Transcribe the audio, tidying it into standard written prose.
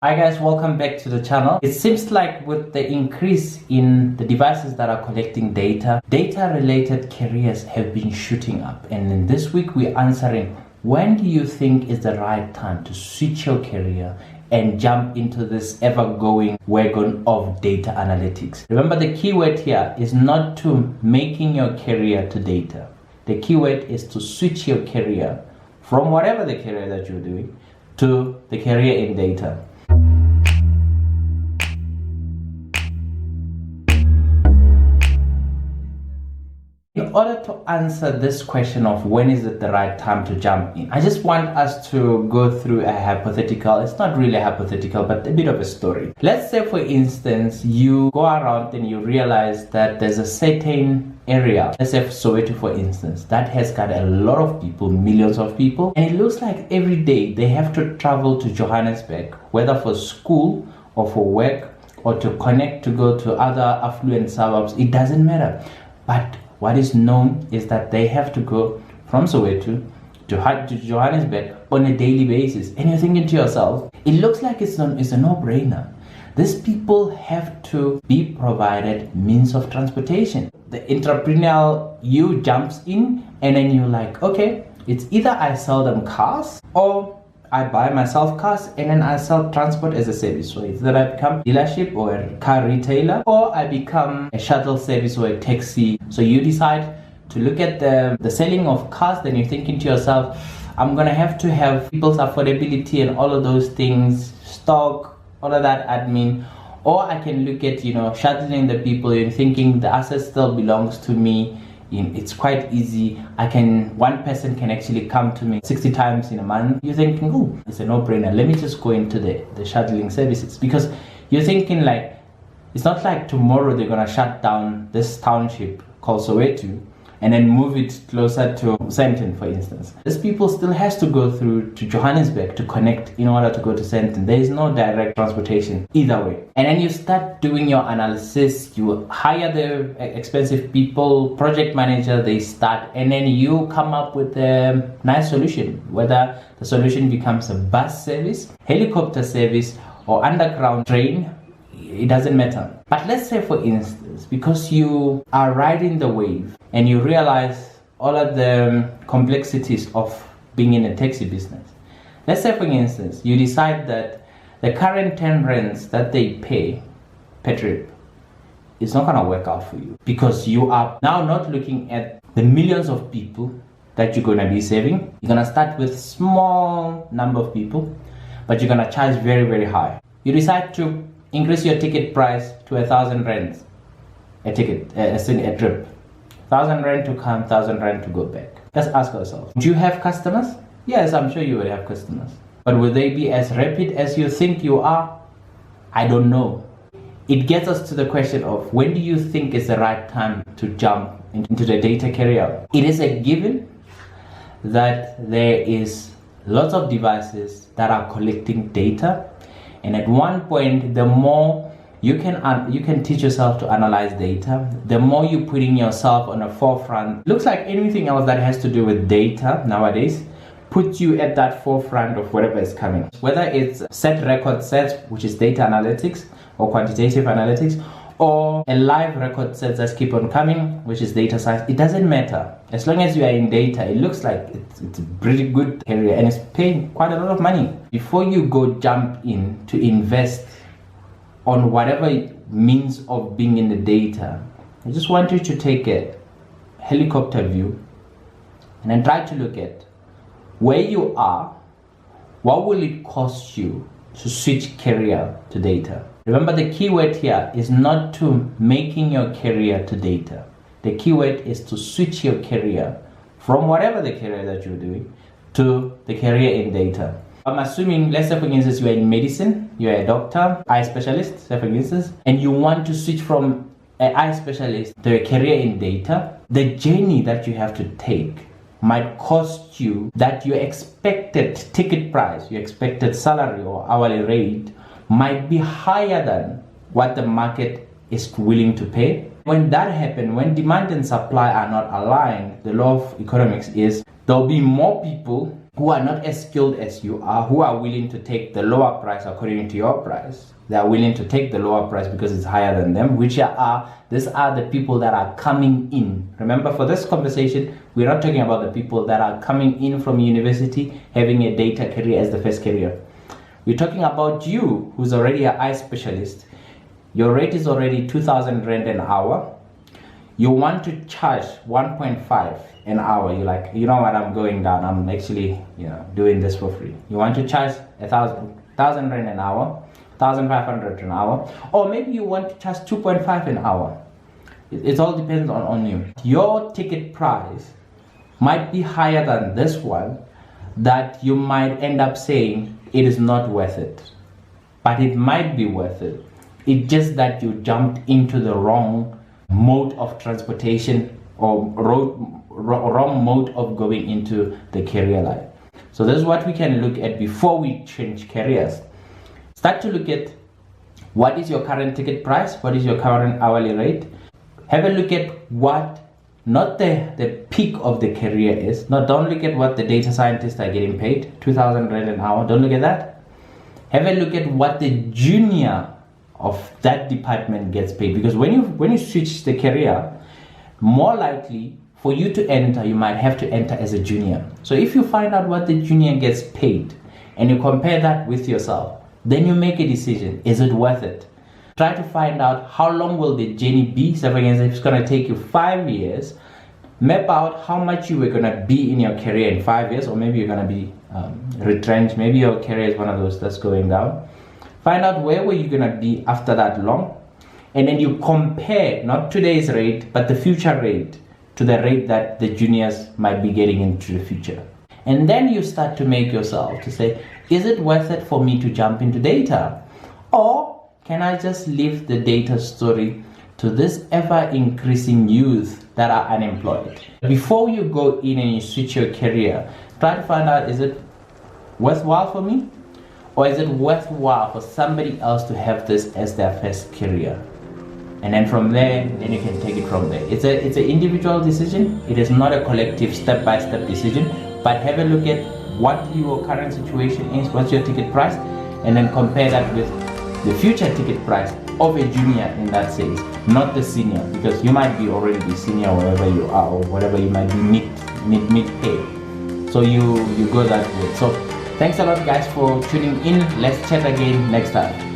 Hi guys, welcome back to the channel. It seems like with the increase in the devices that are collecting data related careers have been shooting up. And in this week we're answering, when do you think is the right time to switch your career and jump into this ever-going wagon of data analytics? Remember, the keyword here is not to making your career to data. The keyword is to switch your career from whatever the career that you're doing to the career in data. In order to answer this question of when is it the right time to jump in, I just want us to go through a hypothetical. It's not really hypothetical, but a bit of a story. Let's say, for instance, you go around and you realize that there's a certain area, let's say Soweto for instance, that has got a lot of people, millions of people, and it looks like every day they have to travel to Johannesburg, whether for school or for work or to connect to go to other affluent suburbs. It doesn't matter. But what is known is that they have to go from Soweto to Johannesburg on a daily basis. And you're thinking to yourself, it looks like it's a no-brainer. These people have to be provided means of transportation. The entrepreneurial you jumps in, and then you're like, okay, it's either I sell them cars or I buy myself cars and then I sell transport as a service. So it's that I become a dealership or a car retailer, or I become a shuttle service or a taxi. So you decide to look at the selling of cars, then you're thinking to yourself, I'm gonna have to have people's affordability and all of those things, stock, all of that admin. Or I can look at, shuttling the people. You're thinking the asset still belongs to me. It's quite easy. One person can actually come to me 60 times in a month. You're thinking, oh, it's a no-brainer. Let me just go into the shuttling services, because you're thinking like, it's not like tomorrow they're gonna shut down this township called Soweto and then move it closer to Sandton, for instance. These people still has to go through to Johannesburg to connect in order to go to Sandton. There is no direct transportation either way. And then you start doing your analysis, you hire the expensive people, project manager, they start, and then you come up with a nice solution, whether the solution becomes a bus service, helicopter service, or underground train. It doesn't matter. But let's say, for instance, because you are riding the wave and you realize all of the complexities of being in a taxi business. Let's say, for instance, you decide that the current 10 rands that they pay per trip is not going to work out for you, because you are now not looking at the millions of people that you're going to be saving. You're going to start with small number of people, but you're going to charge very, very high. You decide to increase your ticket price to 1,000 rands a ticket, a trip. 1,000 rand to come, 1,000 rand to go back. Let's ask ourselves, do you have customers? Yes, I'm sure you will have customers. But will they be as rapid as you think you are? I don't know. It gets us to the question of, when do you think is the right time to jump into the data career? It is a given that there is lots of devices that are collecting data. And at one point, the more you can teach yourself to analyze data, the more you're putting yourself on the forefront. Looks like anything else that has to do with data nowadays puts you at that forefront of whatever is coming. Whether it's set record sets, which is data analytics or quantitative analytics, or a live record set that's keep on coming, which is data science, it doesn't matter. As long as you are in data, it looks like it's a pretty good area and it's paying quite a lot of money. Before you go jump in to invest on whatever means of being in the data, I just want you to take a helicopter view and then try to look at where you are. What will it cost you to switch career to data? Remember, the keyword here is not to making your career to data. The keyword is to switch your career from whatever the career that you're doing to the career in data. I'm assuming, let's say for instance, you are in medicine, you're a doctor, eye specialist, say for instance, and you want to switch from an eye specialist to a career in data. The journey that you have to take might cost you that your expected ticket price, your expected salary or hourly rate might be higher than what the market is willing to pay. When that happens, when demand and supply are not aligned, the law of economics is there'll be more people who are not as skilled as you are, who are willing to take the lower price according to your price. They are willing to take the lower price because it's higher than them, these are the people that are coming in. Remember, for this conversation, we're not talking about the people that are coming in from university, having a data career as the first career. We're talking about you, who's already an eye specialist. Your rate is already 2,000 Rand an hour. You want to charge 1.5 an hour. You're like, you know what, I'm going down. I'm actually, doing this for free. You want to charge 1,000 Rand an hour, 1,500 an hour, or maybe you want to charge 2.5 an hour. It all depends on you. Your ticket price might be higher than this one, that you might end up saying it is not worth it, but it might be worth it. It's just that you jumped into the wrong mode of transportation or wrong mode of going into the career life. So this is what we can look at before we change careers. Start to look at what is your current ticket price, what is your current hourly rate. Have a look at what, not the peak of the career is. No, don't look at what the data scientists are getting paid, 2,000 Rand an hour. Don't look at that. Have a look at what the junior of that department gets paid, because when you switch the career, more likely for you to enter, you might have to enter as a junior. So if you find out what the junior gets paid and you compare that with yourself, then you make a decision. Is it worth it? Try to find out how long will the journey be. So for example, if it's going to take you 5 years, map out how much you were going to be in your career in 5 years, or maybe you're going to be retrenched. Maybe your career is one of those that's going down. Find out where were you going to be after that long, and then you compare not today's rate but the future rate to the rate that the juniors might be getting into the future. And then you start to make yourself to say, is it worth it for me to jump into data, or can I just leave the data story to this ever increasing youth that are unemployed? Before you go in and you switch your career, try to find out, is it worthwhile for me? Or is it worthwhile for somebody else to have this as their first career? And then from there, then you can take it from there. It's an individual decision. It is not a collective step-by-step decision. But have a look at what your current situation is, what's your ticket price, and then compare that with the future ticket price of a junior in that sense, not the senior, because you might be already the senior wherever you are, or whatever, you might be mid-pay. So you go that way. So thanks a lot guys for tuning in. Let's chat again next time.